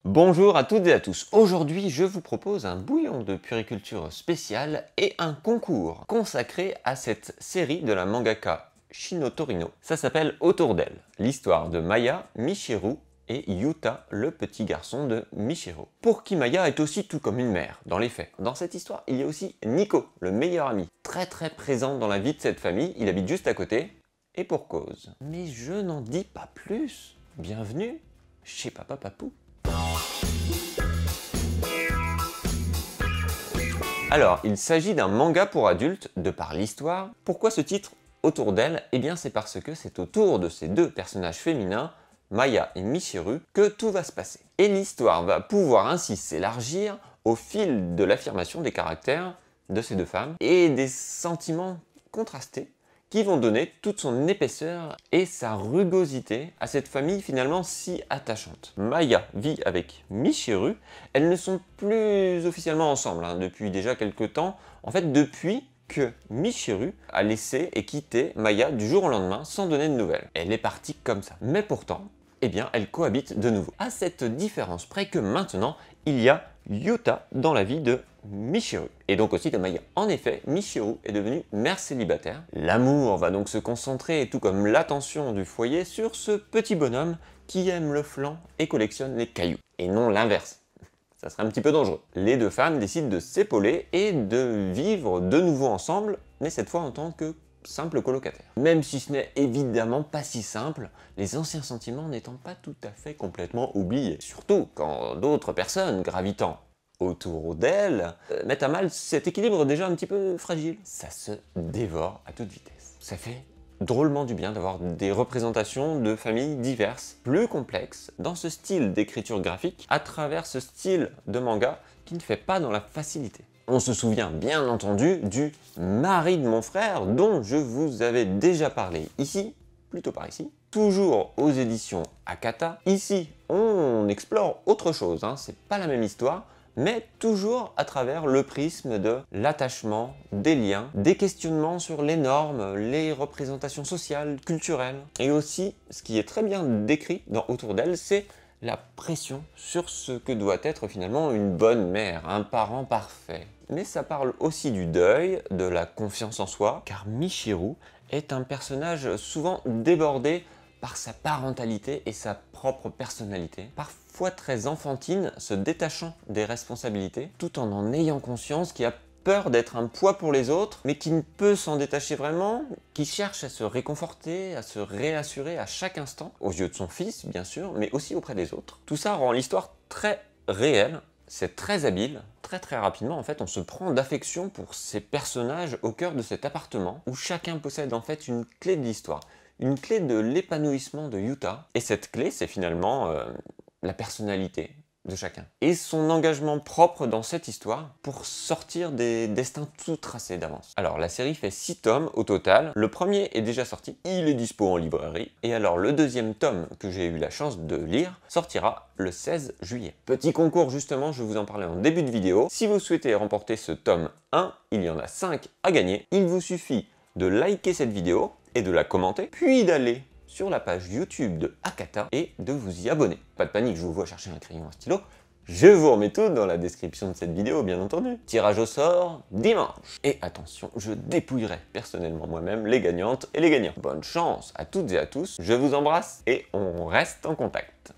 Bonjour à toutes et à tous. Aujourd'hui, je vous propose un bouillon de puriculture spécial et un concours consacré à cette série de la mangaka Shino Torino. Ça s'appelle Autour d'elle, l'histoire de Maya, Michiru et Yuta, le petit garçon de Michiru. Pour qui Maya est aussi tout comme une mère, dans les faits. Dans cette histoire, il y a aussi Nico, le meilleur ami, très présent dans la vie de cette famille. Il habite juste à côté, et pour cause. Mais je n'en dis pas plus. Bienvenue chez Papa Papou. Alors, il s'agit d'un manga pour adultes, de par l'histoire. Pourquoi ce titre Autour d'elle? Eh bien, c'est parce que c'est autour de ces deux personnages féminins, Maya et Michiru, que tout va se passer. Et l'histoire va pouvoir ainsi s'élargir au fil de l'affirmation des caractères de ces deux femmes et des sentiments contrastés qui vont donner toute son épaisseur et sa rugosité à cette famille finalement si attachante. Maya vit avec Michiru, elles ne sont plus officiellement ensemble depuis déjà quelques temps, en fait depuis que Michiru a laissé et quitté Maya du jour au lendemain sans donner de nouvelles. Elle est partie comme ça. Mais pourtant, eh bien, elles cohabitent de nouveau. À cette différence près que maintenant, il y a Yuta dans la vie de Michiru, et donc aussi de Maya. En effet, Michiru est devenue mère célibataire. L'amour va donc se concentrer, tout comme l'attention du foyer, sur ce petit bonhomme qui aime le flan et collectionne les cailloux, et non l'inverse. Ça serait un petit peu dangereux. Les deux femmes décident de s'épauler et de vivre de nouveau ensemble, mais cette fois en tant que simple colocataire. Même si ce n'est évidemment pas si simple, les anciens sentiments n'étant pas tout à fait complètement oubliés. Surtout quand d'autres personnes gravitant autour d'elle mettent à mal cet équilibre déjà un petit peu fragile. Ça se dévore à toute vitesse. Ça fait drôlement du bien d'avoir des représentations de familles diverses, plus complexes, dans ce style d'écriture graphique, à travers ce style de manga qui ne fait pas dans la facilité. On se souvient bien entendu du mari de mon frère dont je vous avais déjà parlé ici, plutôt par ici, toujours aux éditions Akata. Ici, on explore autre chose, c'est pas la même histoire, mais toujours à travers le prisme de l'attachement, des liens, des questionnements sur les normes, les représentations sociales, culturelles. Et aussi, ce qui est très bien décrit dans Autour d'elle, c'est la pression sur ce que doit être finalement une bonne mère, un parent parfait. Mais ça parle aussi du deuil, de la confiance en soi, car Michiru est un personnage souvent débordé par sa parentalité et sa propre personnalité, parfois très enfantine, se détachant des responsabilités, tout en ayant conscience qu'il a peur d'être un poids pour les autres, mais qui ne peut s'en détacher vraiment, qui cherche à se réconforter, à se réassurer à chaque instant, aux yeux de son fils bien sûr, mais aussi auprès des autres. Tout ça rend l'histoire très réelle, c'est très habile, très rapidement en fait on se prend d'affection pour ces personnages au cœur de cet appartement, où chacun possède en fait une clé de l'histoire. Une clé de l'épanouissement de Yuta, et cette clé c'est finalement la personnalité de chacun. Et son engagement propre dans cette histoire pour sortir des destins tout tracés d'avance. Alors la série fait 6 tomes au total, le premier est déjà sorti, il est dispo en librairie, et alors le deuxième tome que j'ai eu la chance de lire sortira le 16 juillet. Petit concours justement, je vous en parlais en début de vidéo, si vous souhaitez remporter ce tome 1, il y en a 5 à gagner, il vous suffit de liker cette vidéo et de la commenter, puis d'aller sur la page YouTube de Akata et de vous y abonner. Pas de panique, je vous vois chercher un crayon, un stylo. Je vous remets tout dans la description de cette vidéo, bien entendu. Tirage au sort dimanche. Et attention, je dépouillerai personnellement moi-même les gagnantes et les gagnants. Bonne chance à toutes et à tous, je vous embrasse et on reste en contact.